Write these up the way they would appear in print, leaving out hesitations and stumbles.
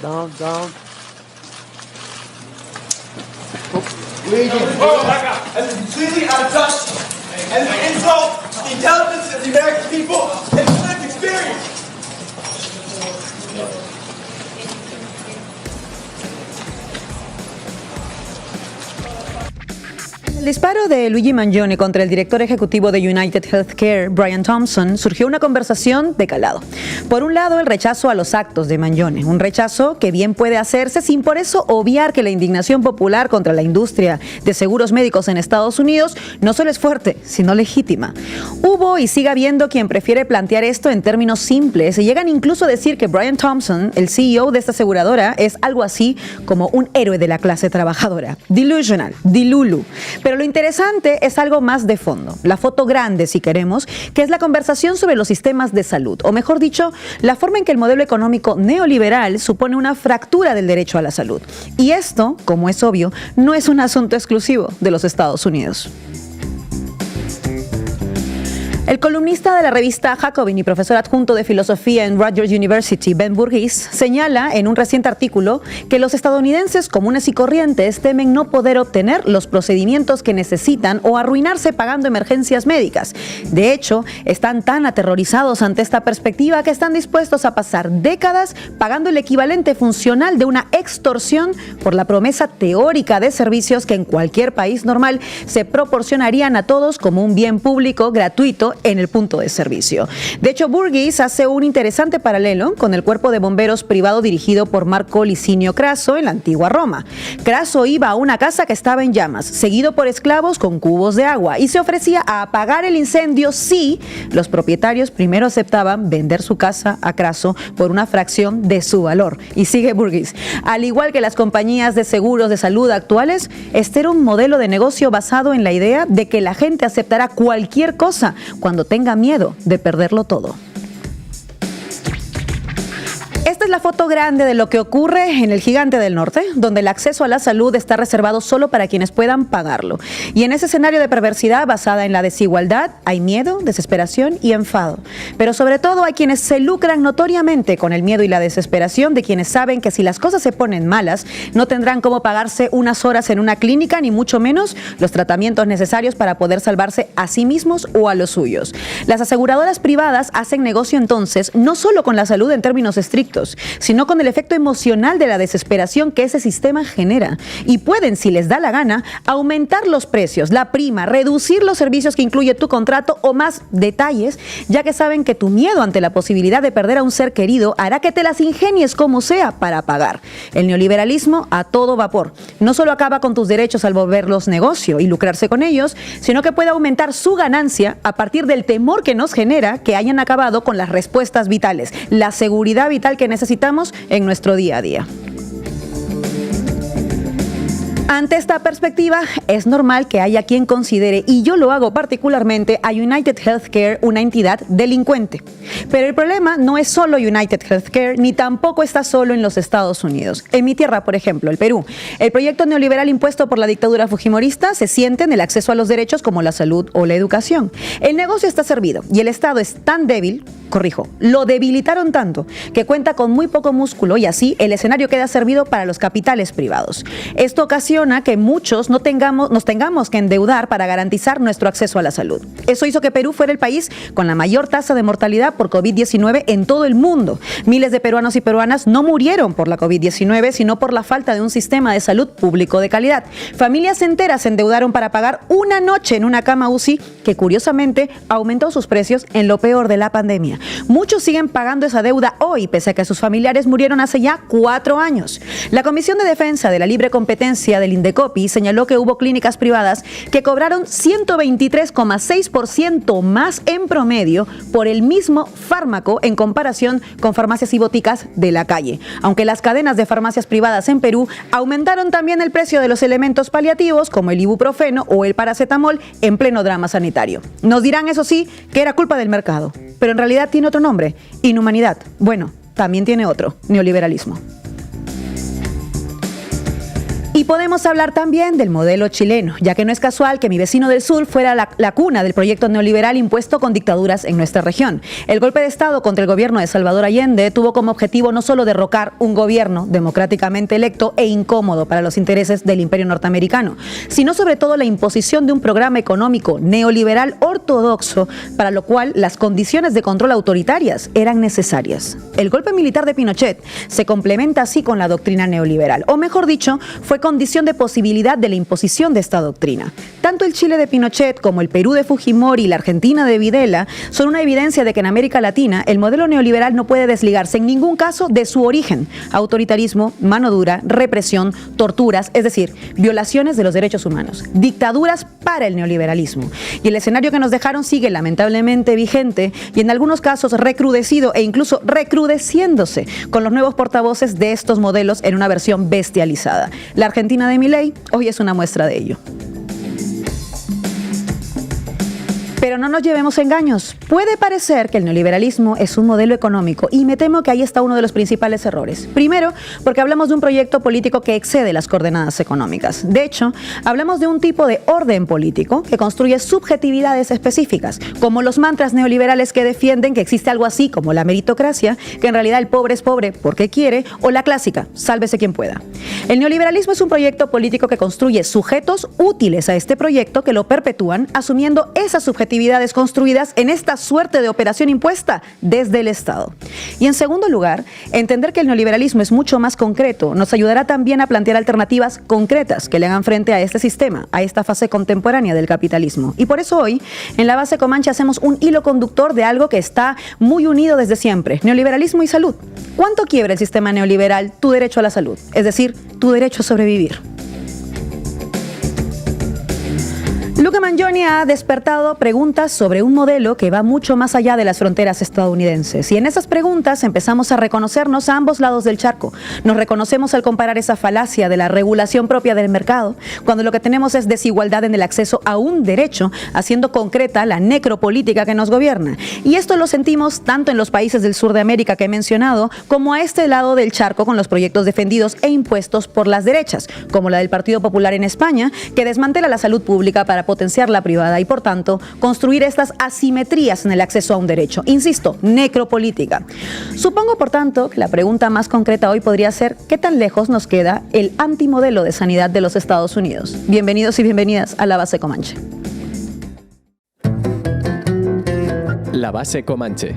Down. And it's completely out of touch. And the insult to the intelligence of the American people and the lived experience. El disparo de Luigi Mangione contra el director ejecutivo de United Healthcare, Brian Thompson, surgió una conversación de calado. Por un lado, el rechazo a los actos de Mangione, un rechazo que bien puede hacerse sin por eso obviar que la indignación popular contra la industria de seguros médicos en Estados Unidos no solo es fuerte, sino legítima. Hubo y sigue habiendo quien prefiere plantear esto en términos simples y llegan incluso a decir que Brian Thompson, el CEO de esta aseguradora, es algo así como un héroe de la clase trabajadora. Delusional, dilulu. Pero lo interesante es algo más de fondo, la foto grande si queremos, que es la conversación sobre los sistemas de salud, o mejor dicho, la forma en que el modelo económico neoliberal supone una fractura del derecho a la salud. Y esto, como es obvio, no es un asunto exclusivo de los Estados Unidos. El columnista de la revista Jacobin y profesor adjunto de filosofía en Rutgers University, Ben Burgis, señala en un reciente artículo que los estadounidenses comunes y corrientes temen no poder obtener los procedimientos que necesitan o arruinarse pagando emergencias médicas. De hecho, están tan aterrorizados ante esta perspectiva que están dispuestos a pasar décadas pagando el equivalente funcional de una extorsión por la promesa teórica de servicios que en cualquier país normal se proporcionarían a todos como un bien público gratuito en el punto de servicio. De hecho, Burgis hace un interesante paralelo con el cuerpo de bomberos privado dirigido por Marco Licinio Craso en la antigua Roma. Craso iba a una casa que estaba en llamas, seguido por esclavos con cubos de agua, y se ofrecía a apagar el incendio si los propietarios primero aceptaban vender su casa a Craso por una fracción de su valor. Y sigue Burgis. Al igual que las compañías de seguros de salud actuales, este era un modelo de negocio basado en la idea de que la gente aceptará cualquier cosa cuando tenga miedo de perderlo todo. Esta es la foto grande de lo que ocurre en el Gigante del Norte, donde el acceso a la salud está reservado solo para quienes puedan pagarlo. Y en ese escenario de perversidad basada en la desigualdad, hay miedo, desesperación y enfado. Pero sobre todo hay quienes se lucran notoriamente con el miedo y la desesperación de quienes saben que si las cosas se ponen malas, no tendrán cómo pagarse unas horas en una clínica, ni mucho menos los tratamientos necesarios para poder salvarse a sí mismos o a los suyos. Las aseguradoras privadas hacen negocio entonces no solo con la salud en términos estrictos, sino con el efecto emocional de la desesperación que ese sistema genera. Y pueden, si les da la gana, aumentar los precios, la prima, reducir los servicios que incluye tu contrato o más detalles, ya que saben que tu miedo ante la posibilidad de perder a un ser querido hará que te las ingenies como sea para pagar. El neoliberalismo a todo vapor. No solo acaba con tus derechos al volverlos negocio y lucrarse con ellos, sino que puede aumentar su ganancia a partir del temor que nos genera que hayan acabado con las respuestas vitales, la seguridad vital que necesitamos en nuestro día a día. Ante esta perspectiva, es normal que haya quien considere, y yo lo hago particularmente, a United Healthcare una entidad delincuente. Pero el problema no es solo United Healthcare, ni tampoco está solo en los Estados Unidos. En mi tierra, por ejemplo, el Perú, el proyecto neoliberal impuesto por la dictadura fujimorista se siente en el acceso a los derechos como la salud o la educación. El negocio está servido y el Estado es tan débil, lo debilitaron tanto que cuenta con muy poco músculo y así el escenario queda servido para los capitales privados. Esto ocasiona que muchos nos tengamos que endeudar para garantizar nuestro acceso a la salud. Eso hizo que Perú fuera el país con la mayor tasa de mortalidad por COVID-19 en todo el mundo. Miles de peruanos y peruanas no murieron por la COVID-19, sino por la falta de un sistema de salud público de calidad. Familias enteras se endeudaron para pagar una noche en una cama UCI que curiosamente aumentó sus precios en lo peor de la pandemia. Muchos siguen pagando esa deuda hoy, pese a que sus familiares murieron hace ya 4 años. La Comisión de Defensa de la Libre Competencia del Indecopi señaló que hubo clínicas privadas que cobraron 123,6% más en promedio por el mismo fármaco en comparación con farmacias y boticas de la calle. Aunque las cadenas de farmacias privadas en Perú aumentaron también el precio de los elementos paliativos como el ibuprofeno o el paracetamol en pleno drama sanitario. Nos dirán, eso sí, que era culpa del mercado, pero en realidad tiene otro nombre: inhumanidad. Bueno, también tiene otro: neoliberalismo. Y podemos hablar también del modelo chileno, ya que no es casual que mi vecino del sur fuera la cuna del proyecto neoliberal impuesto con dictaduras en nuestra región. El golpe de Estado contra el gobierno de Salvador Allende tuvo como objetivo no solo derrocar un gobierno democráticamente electo e incómodo para los intereses del imperio norteamericano, sino sobre todo la imposición de un programa económico neoliberal ortodoxo, para lo cual las condiciones de control autoritarias eran necesarias. El golpe militar de Pinochet se complementa así con la doctrina neoliberal, o mejor dicho, fue condición de posibilidad de la imposición de esta doctrina. Tanto el Chile de Pinochet como el Perú de Fujimori y la Argentina de Videla son una evidencia de que en América Latina el modelo neoliberal no puede desligarse en ningún caso de su origen: autoritarismo, mano dura, represión, torturas, es decir, violaciones de los derechos humanos, dictaduras para el neoliberalismo. Y el escenario que nos dejaron sigue lamentablemente vigente y en algunos casos recrudecido e incluso recrudeciéndose con los nuevos portavoces de estos modelos en una versión bestializada. La Argentina de Milei hoy es una muestra de ello. Pero no nos llevemos engaños. Puede parecer que el neoliberalismo es un modelo económico y me temo que ahí está uno de los principales errores. Primero, porque hablamos de un proyecto político que excede las coordenadas económicas. De hecho, hablamos de un tipo de orden político que construye subjetividades específicas, como los mantras neoliberales que defienden que existe algo así como la meritocracia, que en realidad el pobre es pobre porque quiere, o la clásica, sálvese quien pueda. El neoliberalismo es un proyecto político que construye sujetos útiles a este proyecto que lo perpetúan, asumiendo esas subjetividades construidas en esta suerte de operación impuesta desde el Estado. Y en segundo lugar, entender que el neoliberalismo es mucho más concreto nos ayudará también a plantear alternativas concretas que le hagan frente a este sistema, a esta fase contemporánea del capitalismo. Y por eso hoy, en La Base Comanche, hacemos un hilo conductor de algo que está muy unido desde siempre: neoliberalismo y salud. ¿Cuánto quiebra el sistema neoliberal tu derecho a la salud? Es decir, tu derecho a sobrevivir. Luca Mangione ha despertado preguntas sobre un modelo que va mucho más allá de las fronteras estadounidenses. Y en esas preguntas empezamos a reconocernos a ambos lados del charco. Nos reconocemos al comparar esa falacia de la regulación propia del mercado, cuando lo que tenemos es desigualdad en el acceso a un derecho, haciendo concreta la necropolítica que nos gobierna. Y esto lo sentimos tanto en los países del sur de América que he mencionado, como a este lado del charco con los proyectos defendidos e impuestos por las derechas, como la del Partido Popular en España, que desmantela la salud pública para potenciar la privada y, por tanto, construir estas asimetrías en el acceso a un derecho. Insisto, necropolítica. Supongo, por tanto, que la pregunta más concreta hoy podría ser: ¿qué tan lejos nos queda el antimodelo de sanidad de los Estados Unidos? Bienvenidos y bienvenidas a La Base Comanche. La Base Comanche.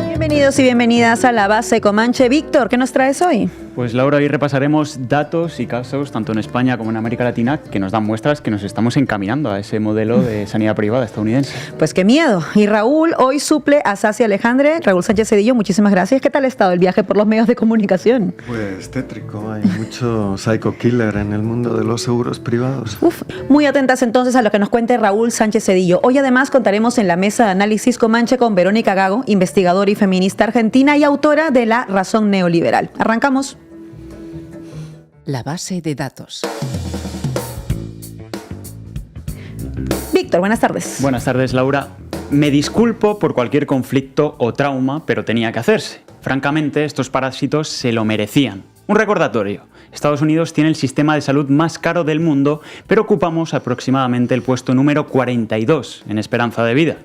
Bienvenidos y bienvenidas a La Base Comanche. Víctor, ¿qué nos traes hoy? Pues Laura, hoy repasaremos datos y casos, tanto en España como en América Latina, que nos dan muestras que nos estamos encaminando a ese modelo de sanidad privada estadounidense. Pues qué miedo. Y Raúl hoy suple a Saci Alejandre. Raúl Sánchez Cedillo, muchísimas gracias. ¿Qué tal ha estado el viaje por los medios de comunicación? Pues tétrico, hay mucho psycho killer en el mundo de los seguros privados. Muy atentas entonces a lo que nos cuente Raúl Sánchez Cedillo. Hoy además contaremos en la mesa de análisis Comanche con Verónica Gago, investigadora y feminista argentina y autora de La Razón Neoliberal. Arrancamos. La base de datos. Víctor, buenas tardes. Buenas tardes, Laura. Me disculpo por cualquier conflicto o trauma, pero tenía que hacerse. Francamente, estos parásitos se lo merecían. Un recordatorio: Estados Unidos tiene el sistema de salud más caro del mundo, pero ocupamos aproximadamente el puesto número 42 en esperanza de vida.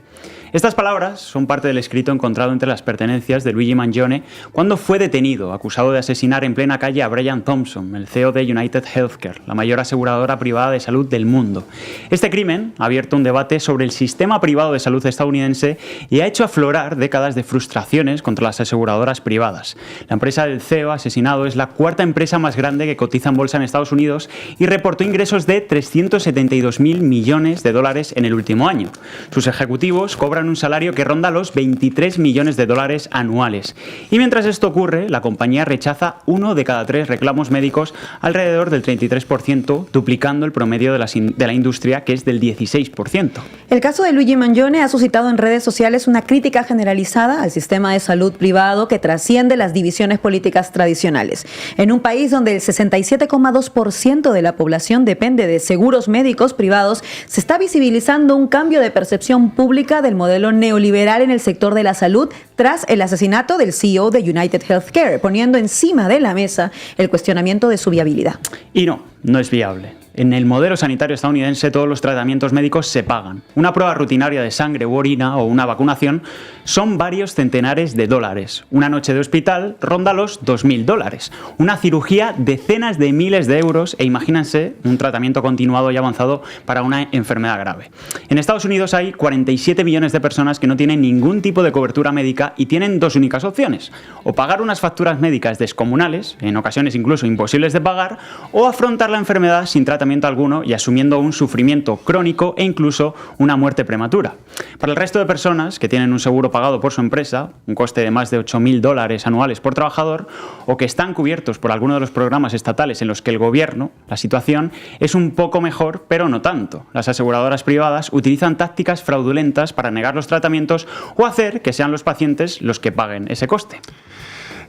Estas palabras son parte del escrito encontrado entre las pertenencias de Luigi Mangione cuando fue detenido, acusado de asesinar en plena calle a Brian Thompson, el CEO de United Healthcare, la mayor aseguradora privada de salud del mundo. Este crimen ha abierto un debate sobre el sistema privado de salud estadounidense y ha hecho aflorar décadas de frustraciones contra las aseguradoras privadas. La empresa del CEO asesinado es la cuarta empresa más grande que cotiza en bolsa en Estados Unidos y reportó ingresos de 372.000 millones de dólares en el último año. Sus ejecutivos cobran un salario que ronda los 23 millones de dólares anuales. Y mientras esto ocurre, la compañía rechaza 1 de cada 3 reclamos médicos, alrededor del 33%, duplicando el promedio de la industria, que es del 16%. El caso de Luigi Mangione ha suscitado en redes sociales una crítica generalizada al sistema de salud privado que trasciende las divisiones políticas tradicionales. En un país donde el 67,2% de la población depende de seguros médicos privados, se está visibilizando un cambio de percepción pública del modelo modelo neoliberal en el sector de la salud tras el asesinato del CEO de United Healthcare, poniendo encima de la mesa el cuestionamiento de su viabilidad. Y no es viable. En el modelo sanitario estadounidense todos los tratamientos médicos se pagan. Una prueba rutinaria de sangre u orina o una vacunación son varios centenares de dólares. Una noche de hospital ronda los $2.000. Una cirugía, decenas de miles de euros e imagínense un tratamiento continuado y avanzado para una enfermedad grave. En Estados Unidos hay 47 millones de personas que no tienen ningún tipo de cobertura médica y tienen dos únicas opciones: o pagar unas facturas médicas descomunales, en ocasiones incluso imposibles de pagar, o afrontar la enfermedad sin tratamiento alguno y asumiendo un sufrimiento crónico e incluso una muerte prematura. Para el resto de personas que tienen un seguro pagado por su empresa, un coste de más de $8.000 anuales por trabajador, o que están cubiertos por alguno de los programas estatales en los que el gobierno, la situación es un poco mejor, pero no tanto. Las aseguradoras privadas utilizan tácticas fraudulentas para negar los tratamientos o hacer que sean los pacientes los que paguen ese coste.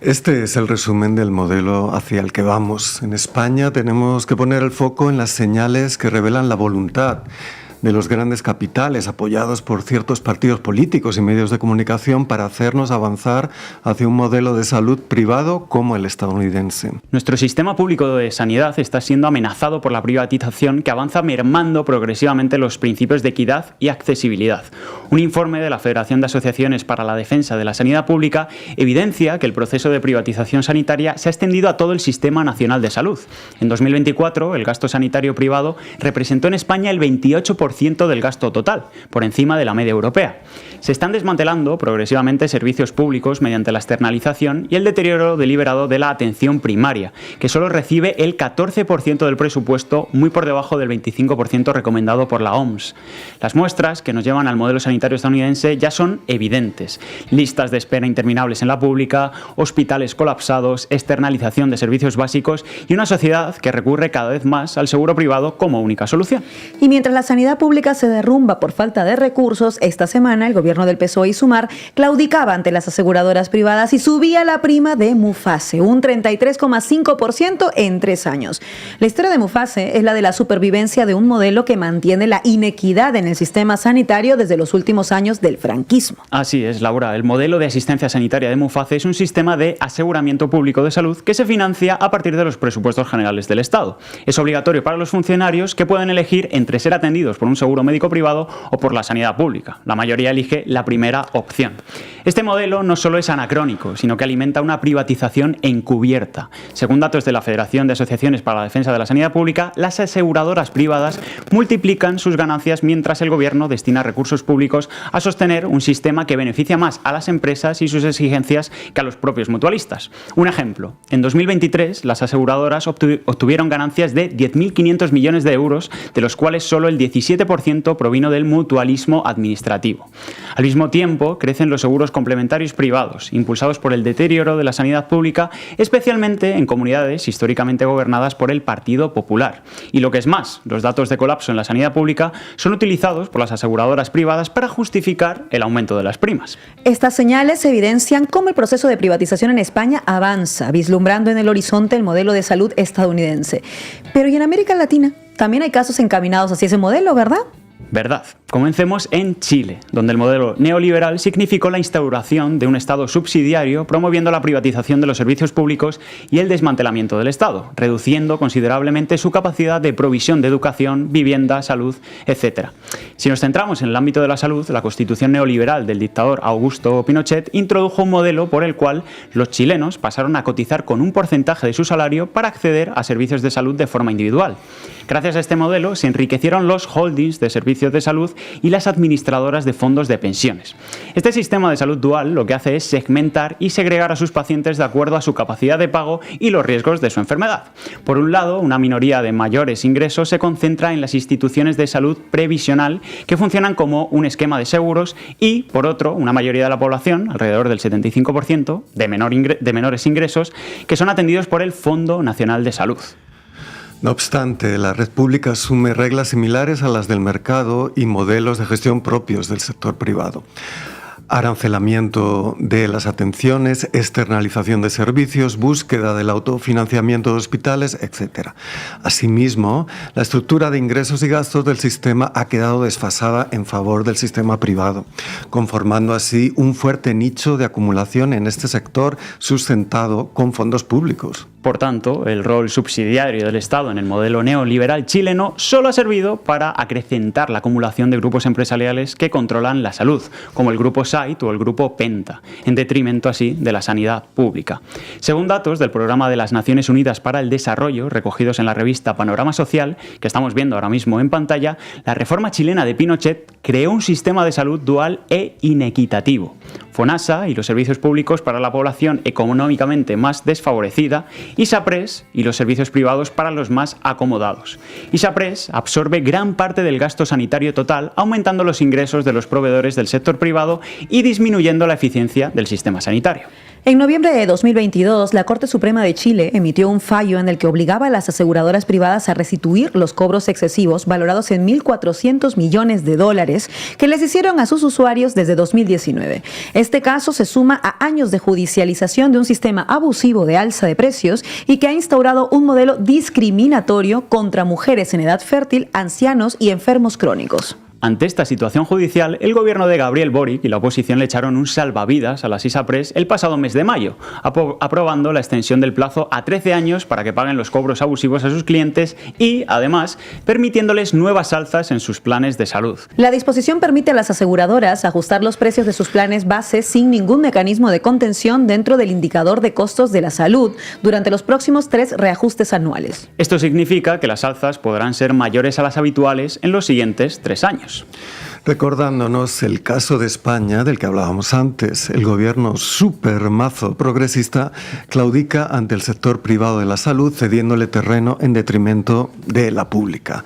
Este es el resumen del modelo hacia el que vamos. En España tenemos que poner el foco en las señales que revelan la voluntad de los grandes capitales, apoyados por ciertos partidos políticos y medios de comunicación, para hacernos avanzar hacia un modelo de salud privado como el estadounidense. Nuestro sistema público de sanidad está siendo amenazado por la privatización que avanza mermando progresivamente los principios de equidad y accesibilidad. Un informe de la Federación de Asociaciones para la Defensa de la Sanidad Pública evidencia que el proceso de privatización sanitaria se ha extendido a todo el Sistema Nacional de Salud. En 2024, el gasto sanitario privado representó en España el 28% del gasto total, por encima de la media europea. Se están desmantelando progresivamente servicios públicos mediante la externalización y el deterioro deliberado de la atención primaria, que solo recibe el 14% del presupuesto, muy por debajo del 25% recomendado por la OMS. Las muestras que nos llevan al modelo sanitario estadounidense ya son evidentes: listas de espera interminables en la pública, hospitales colapsados, externalización de servicios básicos y una sociedad que recurre cada vez más al seguro privado como única solución. Y mientras la sanidad pública se derrumba por falta de recursos, esta semana el gobierno del PSOE y Sumar claudicaba ante las aseguradoras privadas y subía la prima de Mufase, un 33,5% en 3 años. La historia de Mufase es la de la supervivencia de un modelo que mantiene la inequidad en el sistema sanitario desde los últimos años del franquismo. Así es, Laura. El modelo de asistencia sanitaria de Mufase es un sistema de aseguramiento público de salud que se financia a partir de los presupuestos generales del Estado. Es obligatorio para los funcionarios, que pueden elegir entre ser atendidos por un seguro médico privado o por la sanidad pública. La mayoría elige la primera opción. Este modelo no solo es anacrónico, sino que alimenta una privatización encubierta. Según datos de la Federación de Asociaciones para la Defensa de la Sanidad Pública, las aseguradoras privadas multiplican sus ganancias mientras el gobierno destina recursos públicos a sostener un sistema que beneficia más a las empresas y sus exigencias que a los propios mutualistas. Un ejemplo: en 2023 las aseguradoras obtuvieron ganancias de 10.500 millones de euros, de los cuales solo el 17% provino del mutualismo administrativo. Al mismo tiempo, crecen los seguros complementarios privados, impulsados por el deterioro de la sanidad pública, especialmente en comunidades históricamente gobernadas por el Partido Popular. Y lo que es más, los datos de colapso en la sanidad pública son utilizados por las aseguradoras privadas para justificar el aumento de las primas. Estas señales evidencian cómo el proceso de privatización en España avanza, vislumbrando en el horizonte el modelo de salud estadounidense. Pero ¿y en América Latina? También hay casos encaminados hacia ese modelo, ¿verdad? Verdad. Comencemos en Chile, donde el modelo neoliberal significó la instauración de un Estado subsidiario, promoviendo la privatización de los servicios públicos y el desmantelamiento del Estado, reduciendo considerablemente su capacidad de provisión de educación, vivienda, salud, etc. Si nos centramos en el ámbito de la salud, la Constitución neoliberal del dictador Augusto Pinochet introdujo un modelo por el cual los chilenos pasaron a cotizar con un porcentaje de su salario para acceder a servicios de salud de forma individual. Gracias a este modelo se enriquecieron los holdings de servicios de salud y las administradoras de fondos de pensiones. Este sistema de salud dual lo que hace es segmentar y segregar a sus pacientes de acuerdo a su capacidad de pago y los riesgos de su enfermedad. Por un lado, una minoría de mayores ingresos se concentra en las instituciones de salud previsional, que funcionan como un esquema de seguros, y, por otro, una mayoría de la población, alrededor del 75%, de menores ingresos, que son atendidos por el Fondo Nacional de Salud. No obstante, la red pública asume reglas similares a las del mercado y modelos de gestión propios del sector privado. arancelamiento de las atenciones, externalización de servicios, búsqueda del autofinanciamiento de hospitales, etc. Asimismo, la estructura de ingresos y gastos del sistema ha quedado desfasada en favor del sistema privado, conformando así un fuerte nicho de acumulación en este sector sustentado con fondos públicos. Por tanto, el rol subsidiario del Estado en el modelo neoliberal chileno solo ha servido para acrecentar la acumulación de grupos empresariales que controlan la salud, como el Grupo SAIT o el Grupo Penta, en detrimento así de la sanidad pública. Según datos del Programa de las Naciones Unidas para el Desarrollo, recogidos en la revista Panorama Social, que estamos viendo ahora mismo en pantalla, la reforma chilena de Pinochet creó un sistema de salud dual e inequitativo. FONASA y los servicios públicos para la población económicamente más desfavorecida, y SAPRES y los servicios privados para los más acomodados. Y SAPRES absorbe gran parte del gasto sanitario total, aumentando los ingresos de los proveedores del sector privado y disminuyendo la eficiencia del sistema sanitario. En noviembre de 2022, la Corte Suprema de Chile emitió un fallo en el que obligaba a las aseguradoras privadas a restituir los cobros excesivos valorados en $1.400 millones que les hicieron a sus usuarios desde 2019. Este caso se suma a años de judicialización de un sistema abusivo de alza de precios y que ha instaurado un modelo discriminatorio contra mujeres en edad fértil, ancianos y enfermos crónicos. Ante esta situación judicial, el gobierno de Gabriel Boric y la oposición le echaron un salvavidas a las ISAPRES el pasado mes de mayo, aprobando la extensión del plazo a 13 años para que paguen los cobros abusivos a sus clientes y, además, permitiéndoles nuevas alzas en sus planes de salud. La disposición permite a las aseguradoras ajustar los precios de sus planes base sin ningún mecanismo de contención dentro del indicador de costos de la salud durante los próximos 3 reajustes anuales. Esto significa que las alzas podrán ser mayores a las habituales en los siguientes 3 años. Recordándonos el caso de España, del que hablábamos antes, el gobierno supermazo progresista claudica ante el sector privado de la salud, cediéndole terreno en detrimento de la pública.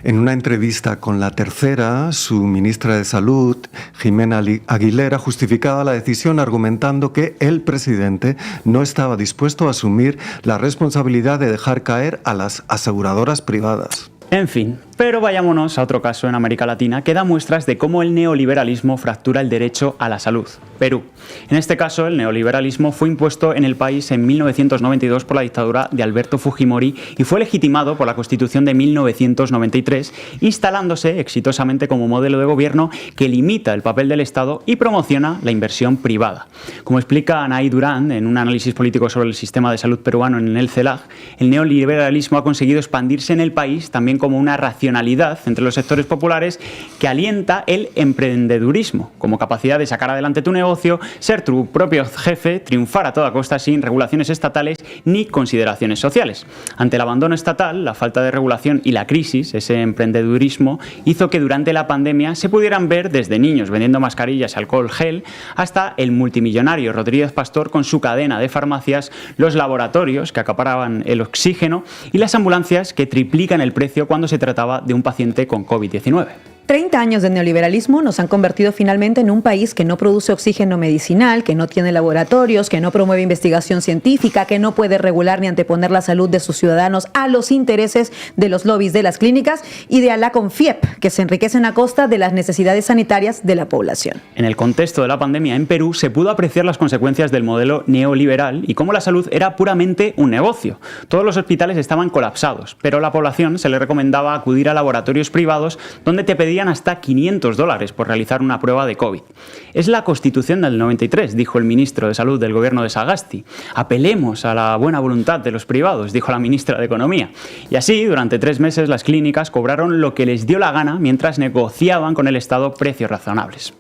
En una entrevista con La Tercera, su ministra de Salud, Jimena Aguilera, justificaba la decisión argumentando que el presidente no estaba dispuesto a asumir la responsabilidad de dejar caer a las aseguradoras privadas. En fin, pero vayámonos a otro caso en América Latina que da muestras de cómo el neoliberalismo fractura el derecho a la salud. Perú. En este caso, el neoliberalismo fue impuesto en el país en 1992 por la dictadura de Alberto Fujimori y fue legitimado por la Constitución de 1993, instalándose exitosamente como modelo de gobierno que limita el papel del Estado y promociona la inversión privada. Como explica Anaí Durán en un análisis político sobre el sistema de salud peruano en el CELAG, el neoliberalismo ha conseguido expandirse en el país también como una racionalidad entre los sectores populares que alienta el emprendedurismo, como capacidad de sacar adelante tu negocio, ser tu propio jefe, triunfar a toda costa sin regulaciones estatales ni consideraciones sociales. Ante el abandono estatal, la falta de regulación y la crisis, ese emprendedurismo hizo que durante la pandemia se pudieran ver desde niños vendiendo mascarillas y alcohol gel hasta el multimillonario Rodríguez Pastor con su cadena de farmacias, los laboratorios que acaparaban el oxígeno y las ambulancias que triplican el precio cuando se trataba de un paciente con COVID-19. 30 años de neoliberalismo nos han convertido finalmente en un país que no produce oxígeno medicinal, que no tiene laboratorios, que no promueve investigación científica, que no puede regular ni anteponer la salud de sus ciudadanos a los intereses de los lobbies de las clínicas y de la CONFIEP, que se enriquecen a costa de las necesidades sanitarias de la población. En el contexto de la pandemia en Perú se pudo apreciar las consecuencias del modelo neoliberal y cómo la salud era puramente un negocio. Todos los hospitales estaban colapsados, pero a la población se le recomendaba acudir a laboratorios privados donde te pedían hasta $500 por realizar una prueba de COVID. Es la Constitución del 93, dijo el ministro de Salud del gobierno de Sagasti. Apelemos a la buena voluntad de los privados, dijo la ministra de Economía. Y así, durante 3 meses, las clínicas cobraron lo que les dio la gana mientras negociaban con el Estado precios razonables.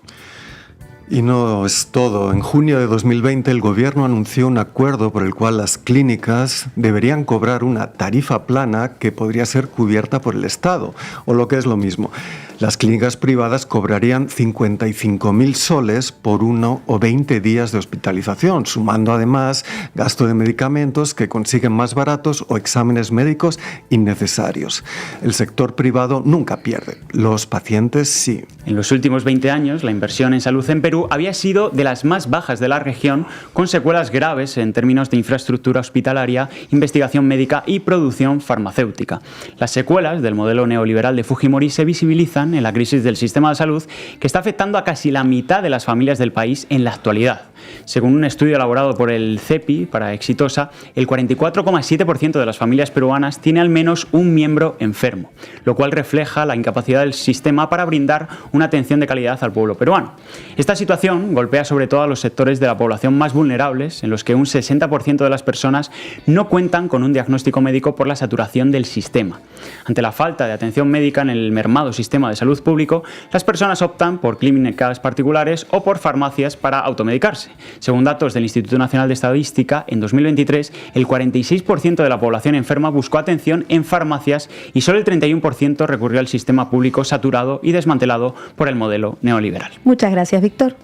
Y no es todo. En junio de 2020 el gobierno anunció un acuerdo por el cual las clínicas deberían cobrar una tarifa plana que podría ser cubierta por el Estado, o lo que es lo mismo. Las clínicas privadas cobrarían 55.000 soles por 1 o 20 días de hospitalización, sumando además gasto de medicamentos que consiguen más baratos o exámenes médicos innecesarios. El sector privado nunca pierde, los pacientes sí. En los últimos 20 años, la inversión en salud en Perú había sido de las más bajas de la región, con secuelas graves en términos de infraestructura hospitalaria, investigación médica y producción farmacéutica. Las secuelas del modelo neoliberal de Fujimori se visibilizan profundizan en la crisis del sistema de salud que está afectando a casi la mitad de las familias del país en la actualidad. Según un estudio elaborado por el CEPI para Exitosa, el 44,7% de las familias peruanas tiene al menos un miembro enfermo, lo cual refleja la incapacidad del sistema para brindar una atención de calidad al pueblo peruano. Esta situación golpea sobre todo a los sectores de la población más vulnerables, en los que un 60% de las personas no cuentan con un diagnóstico médico por la saturación del sistema. Ante la falta de atención médica en el mermado sistema de salud público, las personas optan por clínicas particulares o por farmacias para automedicarse. Según datos del Instituto Nacional de Estadística, en 2023 el 46% de la población enferma buscó atención en farmacias y solo el 31% recurrió al sistema público saturado y desmantelado por el modelo neoliberal. Muchas gracias, Víctor.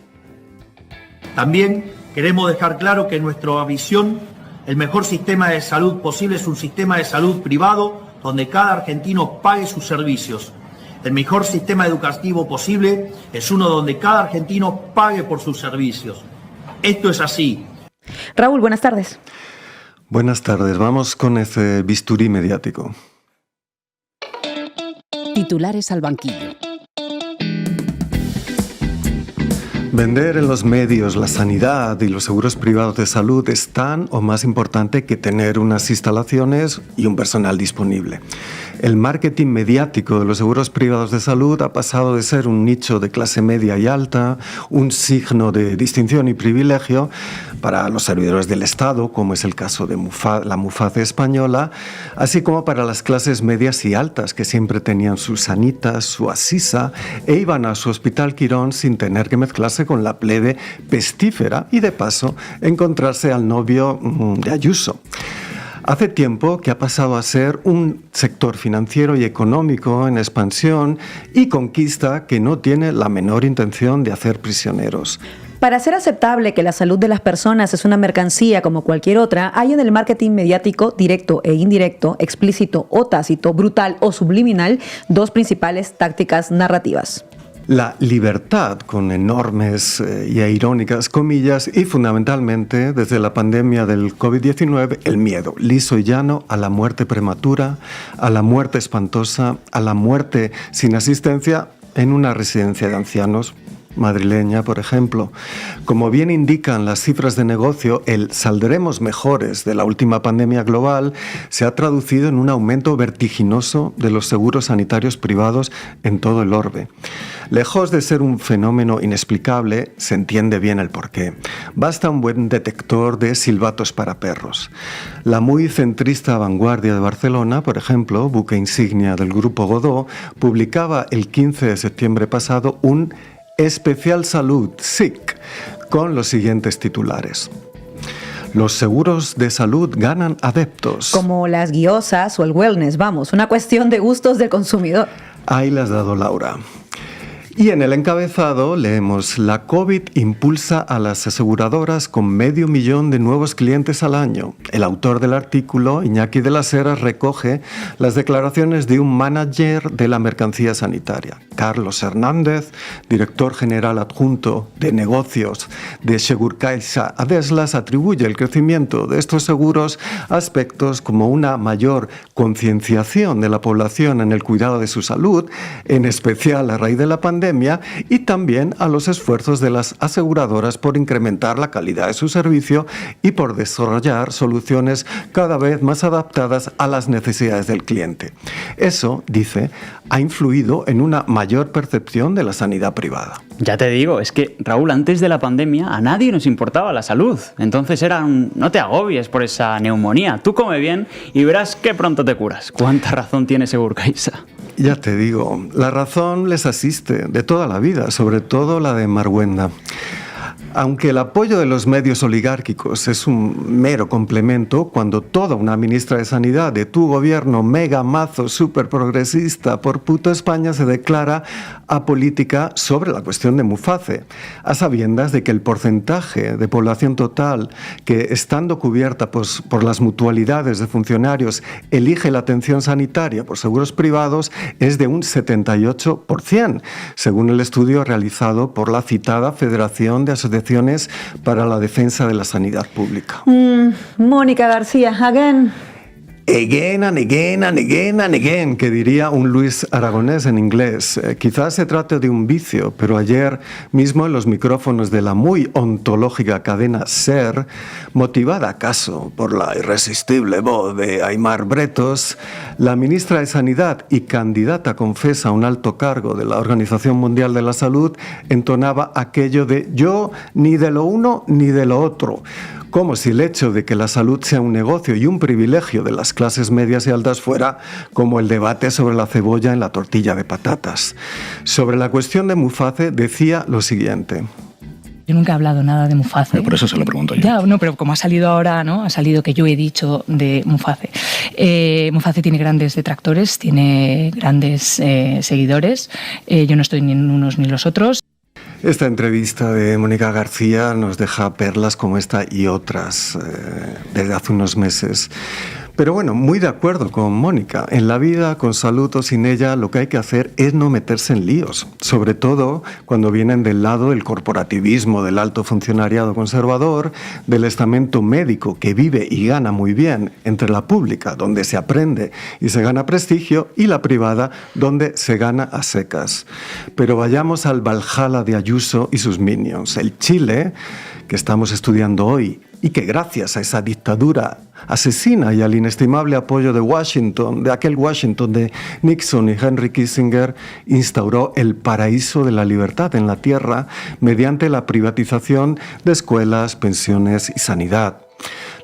También queremos dejar claro que nuestra visión, el mejor sistema de salud posible es un sistema de salud privado donde cada argentino pague sus servicios. El mejor sistema educativo posible es uno donde cada argentino pague por sus servicios. Esto es así. Raúl, buenas tardes. Buenas tardes. Vamos con ese bisturí mediático. Titulares al banquillo. Vender en los medios la sanidad y los seguros privados de salud es tan o más importante que tener unas instalaciones y un personal disponible. El marketing mediático de los seguros privados de salud ha pasado de ser un nicho de clase media y alta, un signo de distinción y privilegio para los servidores del Estado, como es el caso de la Muface española, así como para las clases medias y altas, que siempre tenían su Sanitas, su Asisa, e iban a su Hospital Quirón sin tener que mezclarse con la plebe pestífera y, de paso, encontrarse al novio de Ayuso. Hace tiempo que ha pasado a ser un sector financiero y económico en expansión y conquista que no tiene la menor intención de hacer prisioneros. Para ser aceptable que la salud de las personas es una mercancía como cualquier otra, hay en el marketing mediático, directo e indirecto, explícito o tácito, brutal o subliminal, dos principales tácticas narrativas. La libertad, con enormes y irónicas comillas, y fundamentalmente, desde la pandemia del COVID-19, el miedo, liso y llano, a la muerte prematura, a la muerte espantosa, a la muerte sin asistencia en una residencia de ancianos madrileña, por ejemplo. Como bien indican las cifras de negocio, el saldremos mejores de la última pandemia global se ha traducido en un aumento vertiginoso de los seguros sanitarios privados en todo el orbe. Lejos de ser un fenómeno inexplicable, se entiende bien el porqué. Basta un buen detector de silbatos para perros. La muy centrista Vanguardia de Barcelona, por ejemplo, buque insignia del Grupo Godó, publicaba el 15 de septiembre pasado un Especial Salud, SIC, con los siguientes titulares. Los seguros de salud ganan adeptos. Como las guiosas o el wellness, vamos, una cuestión de gustos del consumidor. Ahí le has dado, Laura. Y en el encabezado leemos: la COVID impulsa a las aseguradoras con 500.000 de nuevos clientes al año. El autor del artículo, Iñaki de las Heras, recoge las declaraciones de un manager de la mercancía sanitaria. Carlos Hernández, director general adjunto de negocios de Segurcaixa Adeslas, atribuye el crecimiento de estos seguros a aspectos como una mayor concienciación de la población en el cuidado de su salud, en especial a raíz de la pandemia, y también a los esfuerzos de las aseguradoras por incrementar la calidad de su servicio y por desarrollar soluciones cada vez más adaptadas a las necesidades del cliente. Eso, dice, ha influido en una mayor percepción de la sanidad privada. Ya te digo, es que, Raúl, antes de la pandemia a nadie nos importaba la salud. Entonces era un no te agobies por esa neumonía, tú come bien y verás que pronto te curas. ¿Cuánta razón tiene Segurcaixa? Ya te digo, la razón les asiste de toda la vida, sobre todo la de Marguenda. Aunque el apoyo de los medios oligárquicos es un mero complemento, cuando toda una ministra de Sanidad de tu gobierno mega mazo súper progresista por puto España se declara apolítica sobre la cuestión de Muface, a sabiendas de que el porcentaje de población total que, estando cubierta por las mutualidades de funcionarios, elige la atención sanitaria por seguros privados es de un 78%, según el estudio realizado por la citada Federación de Asociaciones para la Defensa de la Sanidad Pública. Mónica García, again. Again and again and again and again, que diría un Luis Aragonés en inglés. Quizás se trate de un vicio, pero ayer mismo en los micrófonos de la muy ontológica cadena SER, motivada acaso por la irresistible voz de Aimar Bretos, la ministra de Sanidad y candidata confesa a un alto cargo de la Organización Mundial de la Salud entonaba aquello de yo ni de lo uno ni de lo otro. Como si el hecho de que la salud sea un negocio y un privilegio de las clases medias y altas fuera como el debate sobre la cebolla en la tortilla de patatas. Sobre la cuestión de Muface decía lo siguiente. Yo nunca he hablado nada de Muface. Pero por eso se lo pregunto yo. Ya, no, pero como ha salido ahora, ¿no? Ha salido que yo he dicho de Muface. Muface tiene grandes detractores, tiene grandes seguidores. Yo no estoy ni en unos ni los otros. Esta entrevista de Mónica García nos deja perlas como esta y otras desde hace unos meses. Pero bueno, muy de acuerdo con Mónica. En la vida, con salud o sin ella, lo que hay que hacer es no meterse en líos. Sobre todo cuando vienen del lado del corporativismo, del alto funcionariado conservador, del estamento médico que vive y gana muy bien, entre la pública, donde se aprende y se gana prestigio, y la privada, donde se gana a secas. Pero vayamos al Valhalla de Ayuso y sus minions. El Chile, que estamos estudiando hoy, y que gracias a esa dictadura asesina y al inestimable apoyo de Washington, de aquel Washington de Nixon y Henry Kissinger, instauró el paraíso de la libertad en la tierra mediante la privatización de escuelas, pensiones y sanidad.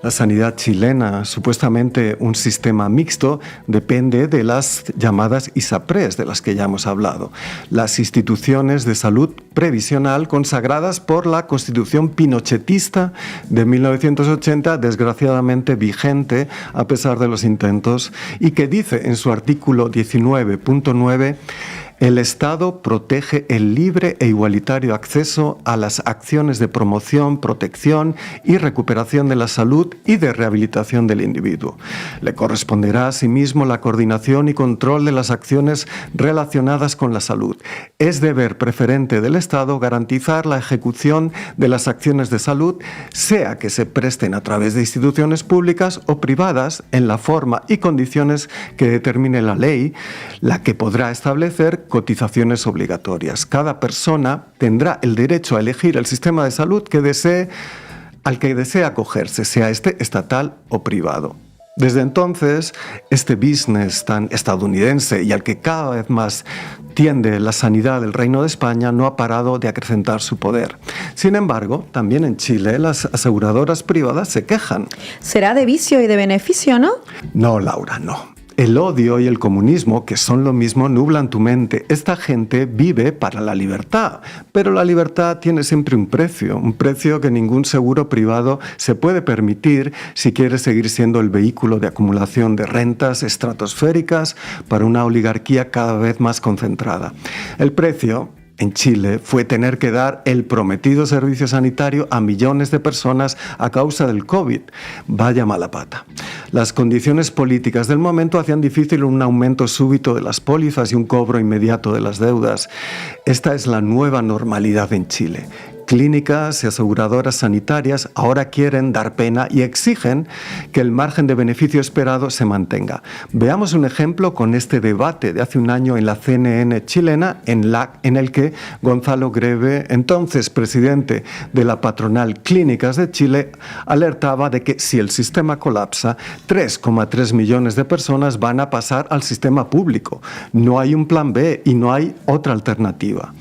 La sanidad chilena, supuestamente un sistema mixto, depende de las llamadas ISAPRES, de las que ya hemos hablado, las instituciones de salud previsional consagradas por la Constitución pinochetista de 1980, desgraciadamente vigente a pesar de los intentos, y que dice en su artículo 19.9: el Estado protege el libre e igualitario acceso a las acciones de promoción, protección y recuperación de la salud y de rehabilitación del individuo. Le corresponderá asimismo la coordinación y control de las acciones relacionadas con la salud. Es deber preferente del Estado garantizar la ejecución de las acciones de salud, sea que se presten a través de instituciones públicas o privadas, en la forma y condiciones que determine la ley, la que podrá establecer cotizaciones obligatorias. Cada persona tendrá el derecho a elegir el sistema de salud al que desee acogerse, sea este estatal o privado. Desde entonces, este business tan estadounidense y al que cada vez más tiende la sanidad del Reino de España no ha parado de acrecentar su poder. Sin embargo, también en Chile las aseguradoras privadas se quejan. ¿Será de vicio y de beneficio, no? No, Laura, no. El odio y el comunismo, que son lo mismo, nublan tu mente. Esta gente vive para la libertad, pero la libertad tiene siempre un precio que ningún seguro privado se puede permitir si quiere seguir siendo el vehículo de acumulación de rentas estratosféricas para una oligarquía cada vez más concentrada. El precio en Chile fue tener que dar el prometido servicio sanitario a millones de personas a causa del COVID. Vaya mala pata. Las condiciones políticas del momento hacían difícil un aumento súbito de las pólizas y un cobro inmediato de las deudas. Esta es la nueva normalidad en Chile. Clínicas y aseguradoras sanitarias ahora quieren dar pena y exigen que el margen de beneficio esperado se mantenga. Veamos un ejemplo con este debate de hace un año en la CNN chilena, en el que Gonzalo Greve, entonces presidente de la patronal Clínicas de Chile, alertaba de que si el sistema colapsa, 3,3 millones de personas van a pasar al sistema público. No hay un plan B y no hay otra alternativa.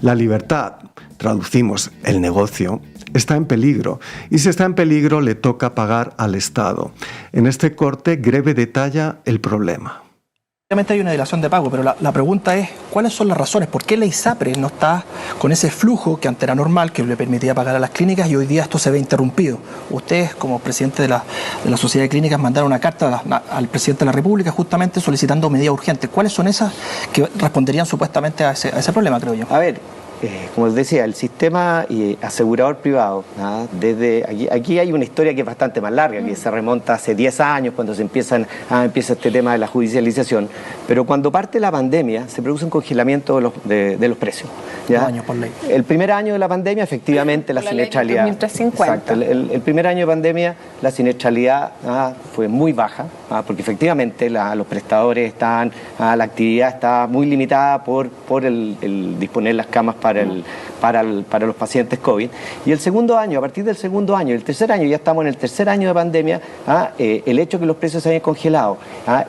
La libertad, traducimos el negocio, está en peligro, y si está en peligro le toca pagar al Estado. En este corte, Greve detalla el problema. Obviamente hay una dilación de pago, pero la pregunta es, ¿cuáles son las razones? ¿Por qué la ISAPRE no está con ese flujo que antes era normal, que le permitía pagar a las clínicas, y hoy día esto se ve interrumpido? Ustedes, como presidente de la Sociedad de Clínicas, mandaron una carta al presidente de la República justamente solicitando medidas urgentes. ¿Cuáles son esas que responderían supuestamente a ese problema, creo yo? A ver, como les decía, el sistema asegurador privado, desde aquí hay una historia que es bastante más larga, que se remonta hace 10 años cuando empieza este tema de la judicialización, pero cuando parte la pandemia se produce un congelamiento de los precios. ¿Ya? 2 años por ley. El primer año de la pandemia, efectivamente, la siniestralidad. Exacto, el primer año de pandemia, la siniestralidad fue muy baja, porque efectivamente los prestadores estaban, la actividad está muy limitada por el disponer las camas para los pacientes COVID. Y el segundo año, a partir del segundo año, el tercer año, ya estamos en el tercer año de pandemia, el hecho de que los precios se hayan congelado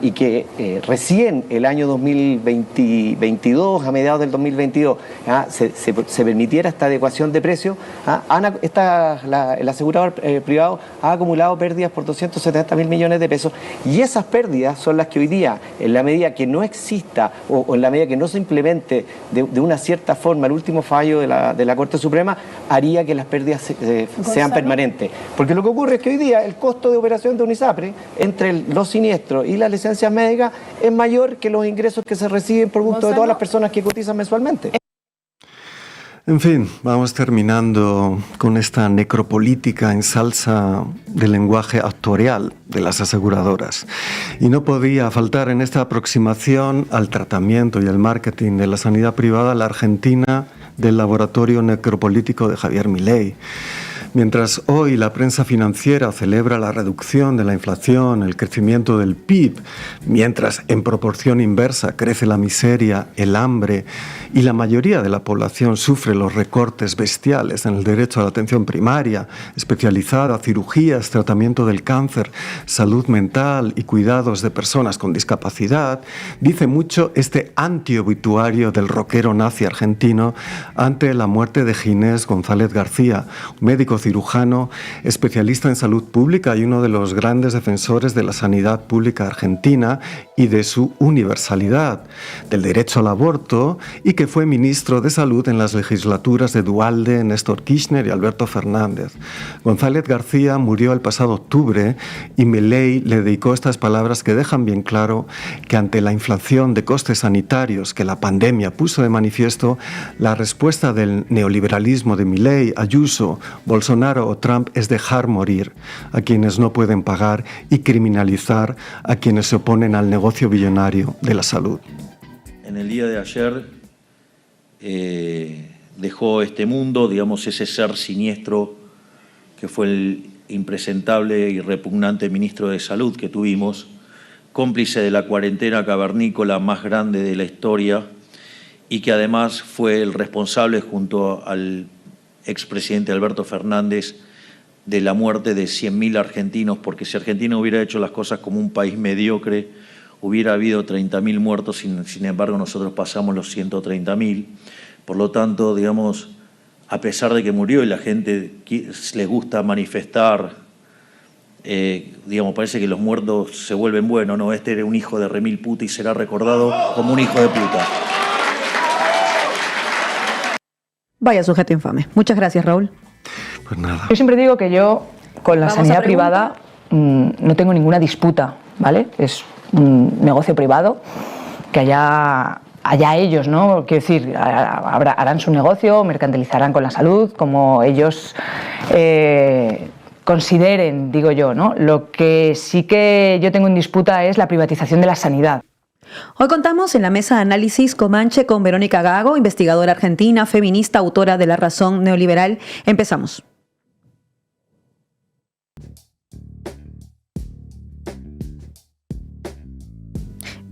y que recién el año 2022, a mediados del 2022, se permitiera esta adecuación de precios, el asegurador privado ha acumulado pérdidas por 270.000 millones de pesos, y esas pérdidas son las que hoy día, en la medida que no exista o en la medida que no se implemente de una cierta forma el último fallo de la Corte Suprema, haría que las pérdidas sean permanentes. Porque lo que ocurre es que hoy día el costo de operación de un ISAPRE entre los siniestros y las licencias médicas es mayor que los ingresos que se reciben por gusto de todas las personas que cotizan mensualmente. En fin, vamos terminando con esta necropolítica en salsa del lenguaje actuarial de las aseguradoras. Y no podía faltar en esta aproximación al tratamiento y al marketing de la sanidad privada la Argentina del laboratorio necropolítico de Javier Milei. Mientras hoy la prensa financiera celebra la reducción de la inflación, el crecimiento del PIB, mientras en proporción inversa crece la miseria, el hambre y la mayoría de la población sufre los recortes bestiales en el derecho a la atención primaria, especializada, cirugías, tratamiento del cáncer, salud mental y cuidados de personas con discapacidad, dice mucho este antiobituario del rockero nazi argentino ante la muerte de Ginés González García, médico cirujano, especialista en salud pública y uno de los grandes defensores de la sanidad pública argentina y de su universalidad, del derecho al aborto, y que fue ministro de Salud en las legislaturas de Duhalde, Néstor Kirchner y Alberto Fernández. González García murió el pasado octubre y Milei le dedicó estas palabras que dejan bien claro que ante la inflación de costes sanitarios que la pandemia puso de manifiesto, la respuesta del neoliberalismo de Milei, Ayuso, Bolsonaro o Trump es dejar morir a quienes no pueden pagar y criminalizar a quienes se oponen al negocio billonario de la salud. En el día de ayer dejó este mundo, digamos, ese ser siniestro que fue el impresentable y repugnante ministro de Salud que tuvimos, cómplice de la cuarentena cavernícola más grande de la historia y que además fue el responsable junto al expresidente Alberto Fernández de la muerte de 100.000 argentinos, porque si Argentina hubiera hecho las cosas como un país mediocre, hubiera habido 30.000 muertos, sin embargo nosotros pasamos los 130.000. Por lo tanto, digamos, a pesar de que murió y la gente les gusta manifestar, digamos, parece que los muertos se vuelven buenos, no, este era un hijo de remil puta y será recordado como un hijo de puta. Vaya sujeto infame. Muchas gracias, Raúl. Pues nada. Yo siempre digo que yo con la sanidad privada no tengo ninguna disputa, ¿vale? Es un negocio privado que allá ellos, ¿no? Quiero decir, harán su negocio, mercantilizarán con la salud, como ellos consideren, digo yo, ¿no? Lo que sí que yo tengo en disputa es la privatización de la sanidad. Hoy contamos en la mesa de análisis Comanche con Verónica Gago, investigadora argentina, feminista, autora de La Razón Neoliberal. Empezamos.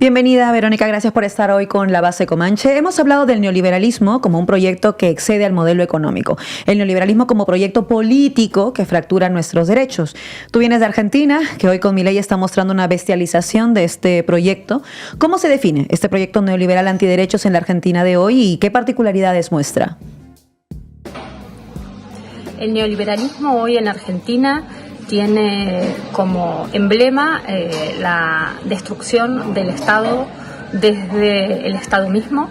Bienvenida, Verónica, gracias por estar hoy con La Base Comanche. Hemos hablado del neoliberalismo como un proyecto que excede al modelo económico, el neoliberalismo como proyecto político que fractura nuestros derechos. Tú vienes de Argentina, que hoy con Milei está mostrando una bestialización de este proyecto. ¿Cómo se define este proyecto neoliberal antiderechos en la Argentina de hoy y qué particularidades muestra? El neoliberalismo hoy en Argentina tiene como emblema la destrucción del Estado desde el Estado mismo.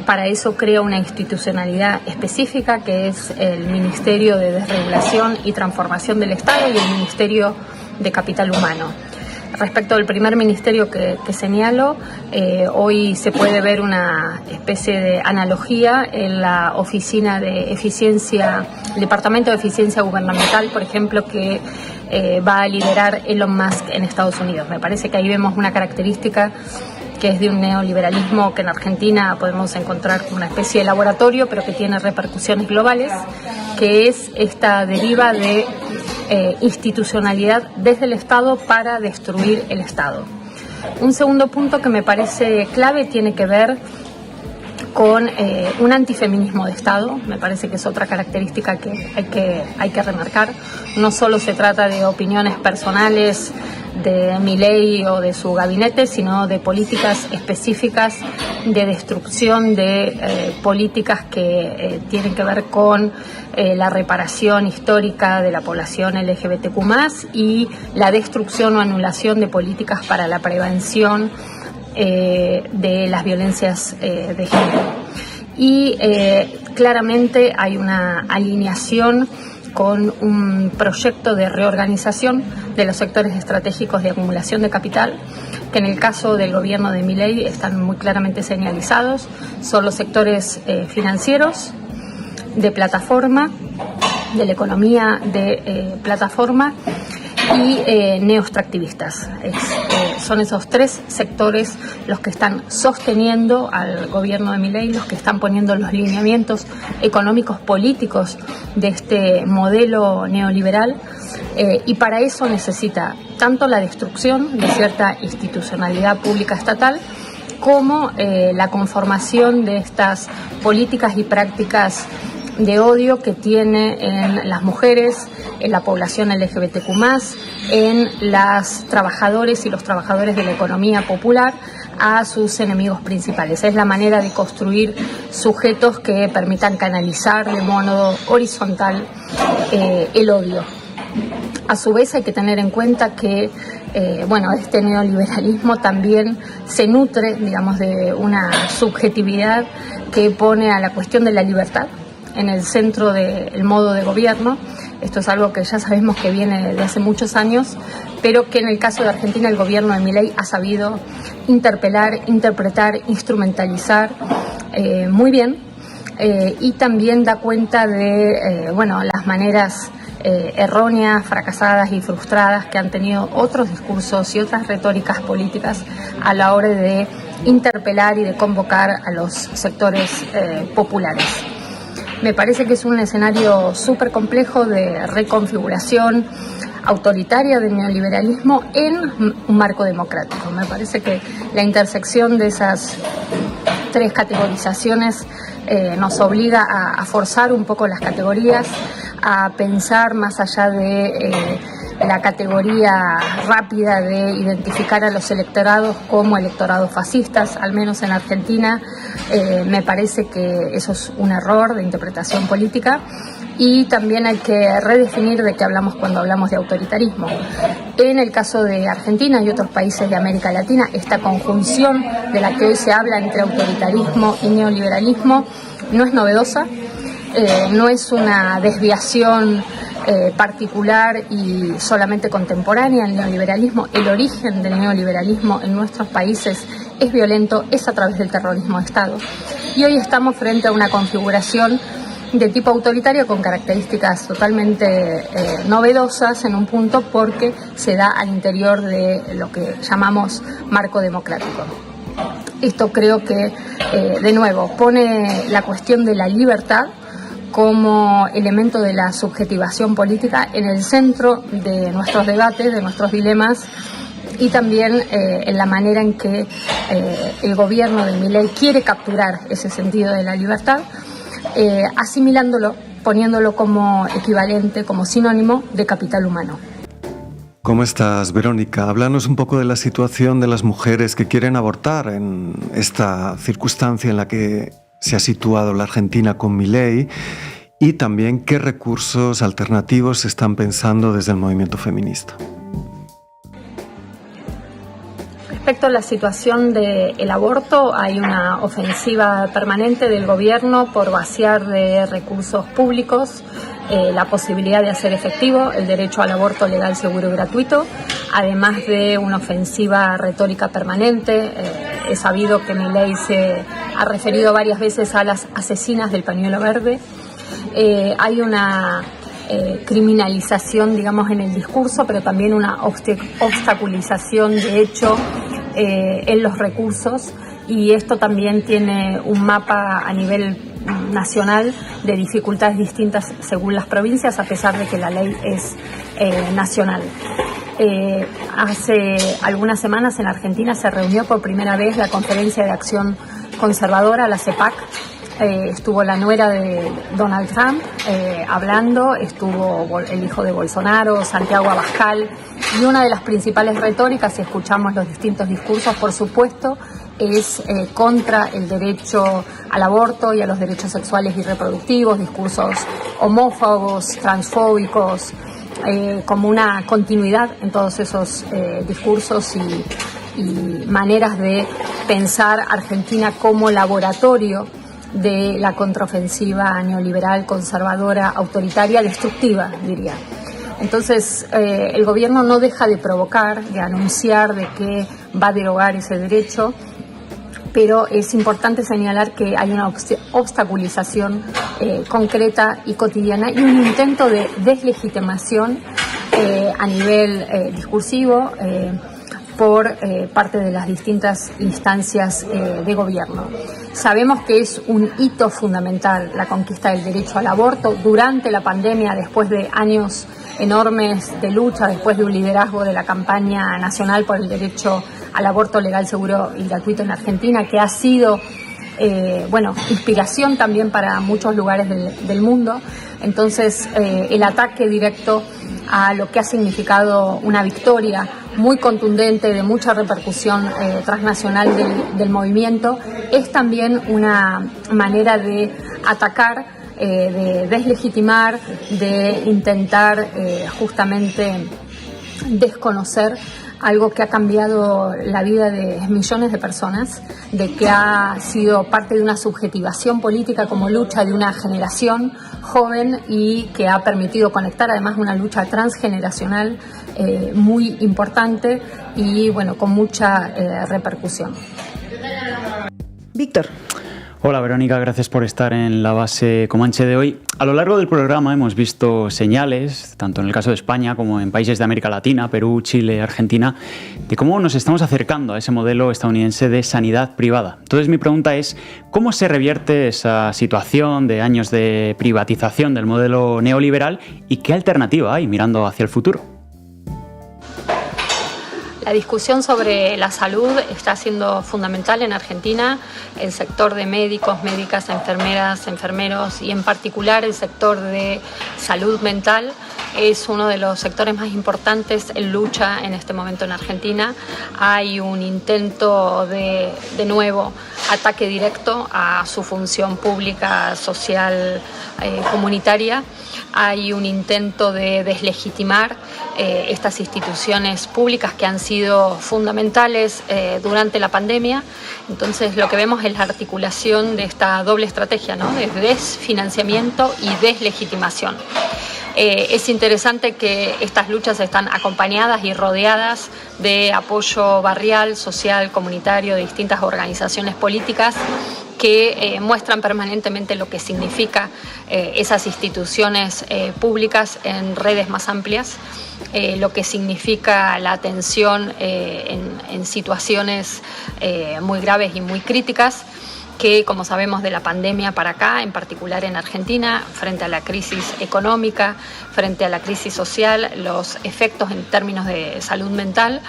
Para eso crea una institucionalidad específica que es el Ministerio de Desregulación y Transformación del Estado y el Ministerio de Capital Humano. Respecto al primer ministerio que señalo, hoy se puede ver una especie de analogía en la oficina de eficiencia, el Departamento de Eficiencia Gubernamental, por ejemplo, que va a liderar Elon Musk en Estados Unidos. Me parece que ahí vemos una característica que es de un neoliberalismo que en Argentina podemos encontrar como una especie de laboratorio, pero que tiene repercusiones globales, que es esta deriva de institucionalidad desde el Estado para destruir el Estado. Un segundo punto que me parece clave tiene que ver con un antifeminismo de Estado. Me parece que es otra característica que hay que remarcar. No solo se trata de opiniones personales de Milei o de su gabinete, sino de políticas específicas de destrucción de políticas que tienen que ver con la reparación histórica de la población LGBTQ+, y la destrucción o anulación de políticas para la prevención de las violencias de género. Y claramente hay una alineación con un proyecto de reorganización de los sectores estratégicos de acumulación de capital, que en el caso del gobierno de Milei están muy claramente señalizados. Son los sectores financieros, de plataforma, de la economía de plataforma y neoextractivistas. Son esos tres sectores los que están sosteniendo al gobierno de Milei, los que están poniendo los lineamientos económicos políticos de este modelo neoliberal, y para eso necesita tanto la destrucción de cierta institucionalidad pública estatal como la conformación de estas políticas y prácticas de odio que tiene en las mujeres, en la población LGBTQ+, en las trabajadores y los trabajadores de la economía popular, a sus enemigos principales. Es la manera de construir sujetos que permitan canalizar de modo horizontal el odio. A su vez hay que tener en cuenta que este neoliberalismo también se nutre, digamos, de una subjetividad que pone a la cuestión de la libertad en el centro del modo de gobierno. Esto es algo que ya sabemos que viene de hace muchos años, pero que en el caso de Argentina el gobierno de Milei ha sabido interpelar, interpretar, instrumentalizar muy bien, y también da cuenta de las maneras erróneas, fracasadas y frustradas que han tenido otros discursos y otras retóricas políticas a la hora de interpelar y de convocar a los sectores populares. Me parece que es un escenario súper complejo de reconfiguración autoritaria del neoliberalismo en un marco democrático. Me parece que la intersección de esas tres categorizaciones nos obliga a forzar un poco las categorías, a pensar más allá de la categoría rápida de identificar a los electorados como electorados fascistas, al menos en Argentina. Me parece que eso es un error de interpretación política, y también hay que redefinir de qué hablamos cuando hablamos de autoritarismo. En el caso de Argentina y otros países de América Latina, esta conjunción de la que hoy se habla entre autoritarismo y neoliberalismo no es novedosa, no es una desviación particular y solamente contemporánea al neoliberalismo. El origen del neoliberalismo en nuestros países es violento, es a través del terrorismo de Estado. Y hoy estamos frente a una configuración de tipo autoritario con características totalmente novedosas en un punto, porque se da al interior de lo que llamamos marco democrático. Esto creo que, de nuevo, pone la cuestión de la libertad como elemento de la subjetivación política en el centro de nuestros debates, de nuestros dilemas, y también en la manera en que el gobierno de Milei quiere capturar ese sentido de la libertad, asimilándolo, poniéndolo como equivalente, como sinónimo de capital humano. ¿Cómo estás, Verónica? Háblanos un poco de la situación de las mujeres que quieren abortar en esta circunstancia en la que se ha situado la Argentina con Milei, y también qué recursos alternativos se están pensando desde el movimiento feminista. Respecto a la situación del aborto, hay una ofensiva permanente del gobierno por vaciar de recursos públicos la posibilidad de hacer efectivo el derecho al aborto legal, seguro y gratuito. además de una ofensiva retórica permanente. He sabido que Milei se ha referido varias veces a las asesinas del pañuelo verde. Hay una criminalización, digamos, en el discurso, pero también una obstaculización, de hecho, en los recursos, y esto también tiene un mapa a nivel nacional de dificultades distintas según las provincias, a pesar de que la ley es nacional. Hace algunas semanas en Argentina se reunió por primera vez la Conferencia de Acción Conservadora, la CEPAC. Estuvo la nuera de Donald Trump hablando, estuvo el hijo de Bolsonaro, Santiago Abascal, y una de las principales retóricas, si escuchamos los distintos discursos, por supuesto, es contra el derecho al aborto y a los derechos sexuales y reproductivos, discursos homófobos, transfóbicos, como una continuidad en todos esos discursos y maneras de pensar Argentina como laboratorio de la contraofensiva neoliberal, conservadora, autoritaria, destructiva, diría. Entonces, el gobierno no deja de provocar, de anunciar de que va a derogar ese derecho, pero es importante señalar que hay una obstaculización concreta y cotidiana y un intento de deslegitimación a nivel discursivo por parte de las distintas instancias de gobierno. Sabemos que es un hito fundamental la conquista del derecho al aborto durante la pandemia, después de años enormes de lucha, después de un liderazgo de la campaña nacional por el derecho al aborto legal, seguro y gratuito en Argentina, que ha sido inspiración también para muchos lugares del mundo. Entonces, el ataque directo a lo que ha significado una victoria muy contundente, de mucha repercusión transnacional del movimiento, es también una manera de atacar, de deslegitimar, de intentar justamente desconocer algo que ha cambiado la vida de millones de personas, de que ha sido parte de una subjetivación política como lucha de una generación joven y que ha permitido conectar además una lucha transgeneracional muy importante y con mucha repercusión. Víctor. Hola Verónica, gracias por estar en la base Comanche de hoy. A lo largo del programa hemos visto señales, tanto en el caso de España como en países de América Latina, Perú, Chile, Argentina, de cómo nos estamos acercando a ese modelo estadounidense de sanidad privada. Entonces mi pregunta es, ¿cómo se revierte esa situación de años de privatización del modelo neoliberal y qué alternativa hay mirando hacia el futuro? La discusión sobre la salud está siendo fundamental en Argentina. El sector de médicos, médicas, enfermeras, enfermeros y en particular el sector de salud mental es uno de los sectores más importantes en lucha en este momento en Argentina. Hay un intento de nuevo, ataque directo a su función pública, social, comunitaria. Hay un intento de deslegitimar estas instituciones públicas que han sido fundamentales durante la pandemia. Entonces lo que vemos es la articulación de esta doble estrategia, ¿no?, de desfinanciamiento y deslegitimación. Es interesante que estas luchas están acompañadas y rodeadas de apoyo barrial, social, comunitario, de distintas organizaciones políticas que muestran permanentemente lo que significa esas instituciones públicas en redes más amplias, lo que significa la atención en situaciones muy graves y muy críticas, que, como sabemos, de la pandemia para acá, en particular en Argentina, frente a la crisis económica, frente a la crisis social, los efectos en términos de salud mental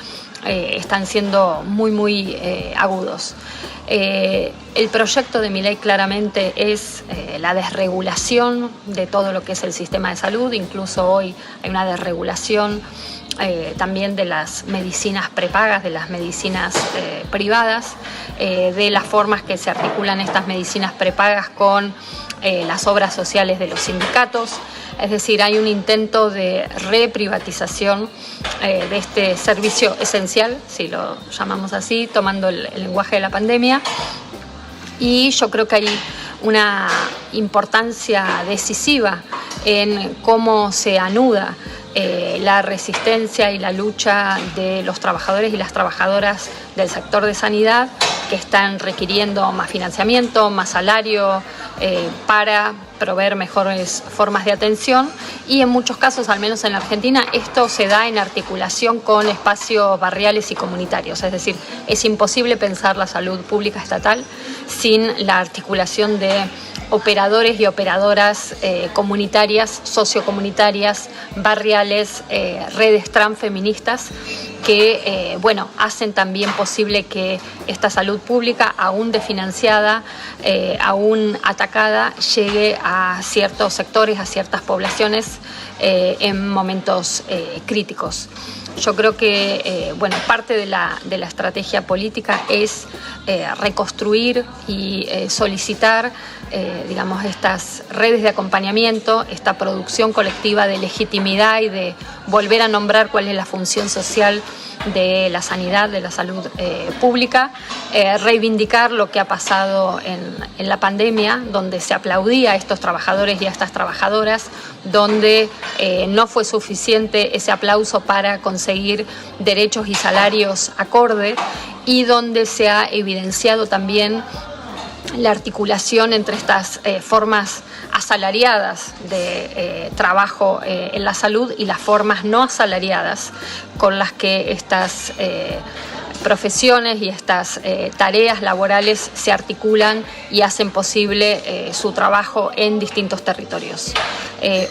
están siendo muy agudos. El proyecto de Milei claramente es la desregulación de todo lo que es el sistema de salud. Incluso hoy hay una desregulación también de las medicinas prepagas, de las medicinas privadas, de las formas que se articulan estas medicinas prepagas con las obras sociales de los sindicatos. Es decir, hay un intento de reprivatización de este servicio esencial, si lo llamamos así, tomando el lenguaje de la pandemia. Y yo creo que hay una importancia decisiva en cómo se anuda la resistencia y la lucha de los trabajadores y las trabajadoras del sector de sanidad, que están requiriendo más financiamiento, más salario para proveer mejores formas de atención, y en muchos casos, al menos en la Argentina, esto se da en articulación con espacios barriales y comunitarios. Es decir, es imposible pensar la salud pública estatal sin la articulación de operadores y operadoras comunitarias, sociocomunitarias, barriales, redes transfeministas que hacen también posible que esta salud pública, aún desfinanciada, aún atacada, llegue a ciertos sectores, a ciertas poblaciones en momentos críticos. Yo creo que parte de la estrategia política es reconstruir y solicitar estas redes de acompañamiento, esta producción colectiva de legitimidad y de volver a nombrar cuál es la función social de la sanidad, de la salud pública, reivindicar lo que ha pasado en la pandemia, donde se aplaudía a estos trabajadores y a estas trabajadoras, donde no fue suficiente ese aplauso para conseguir derechos y salarios acorde, y donde se ha evidenciado también la articulación entre estas formas asalariadas de trabajo en la salud y las formas no asalariadas con las que estas profesiones y estas tareas laborales se articulan y hacen posible su trabajo en distintos territorios.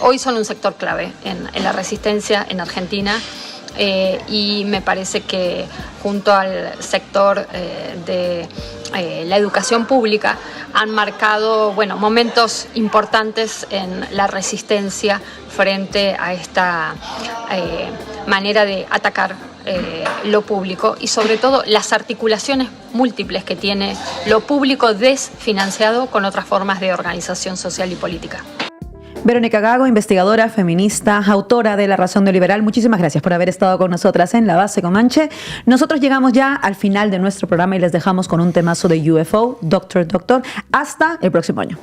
Hoy son un sector clave en la resistencia en Argentina. Y me parece que junto al sector de la educación pública han marcado momentos importantes en la resistencia frente a esta manera de atacar lo público, y sobre todo las articulaciones múltiples que tiene lo público desfinanciado con otras formas de organización social y política. Verónica Gago, investigadora, feminista, autora de La Razón Neoliberal, muchísimas gracias por haber estado con nosotras en La Base Comanche. Nosotros llegamos ya al final de nuestro programa y les dejamos con un temazo de UFO, Doctor. Hasta el próximo año.